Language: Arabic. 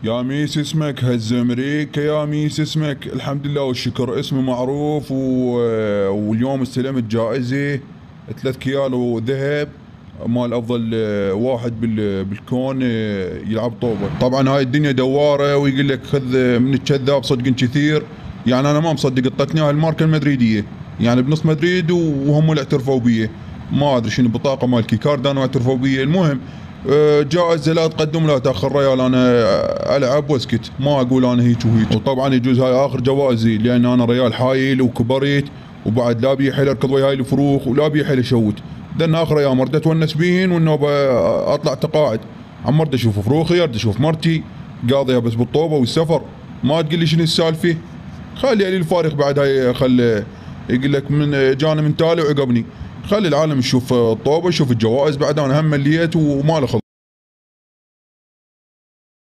يا ميس اسمك هز امريكا، يا ميس اسمك الحمد لله والشكر، اسمي معروف واليوم استلمت جائزة 3 كيلو ذهب مال افضل واحد بالكون يلعب طوبة. طبعا هاي الدنيا دوارة ويقول لك خذ من الكذاب صدق كثير. يعني انا ما مصدق اعطتني هاي الماركة المدريدية، يعني بنص مدريد وهم اللي اعترفوا بي. ما ادري شنو بطاقة مال كيكاردان واعترفوا بي. المهم جائزة لا تقدم لا تاخر ريال، انا العب واسكت ما اقول انا هيك وهيك. وطبعا يجوز هاي اخر جوائزي لان انا ريال حايل وكبريت، وبعد لا بي حيل اركض ويا هاي الفروخ ولا بي حيل اشوت. لان اخر ايام ردت اتونس بيهن والنوبة اطلع تقاعد. عم ارد اشوف فروخي، ارد اشوف مرتي قاضيها بس بالطوبة والسفر. ما تقول لي شنو السالفة، خلي علي الفارق بعد هاي يقول لك من جاني من تالي وعقبني. خلي العالم يشوف الطوبة يشوف الجوائز، بعد انا هم مليت وما له خلق.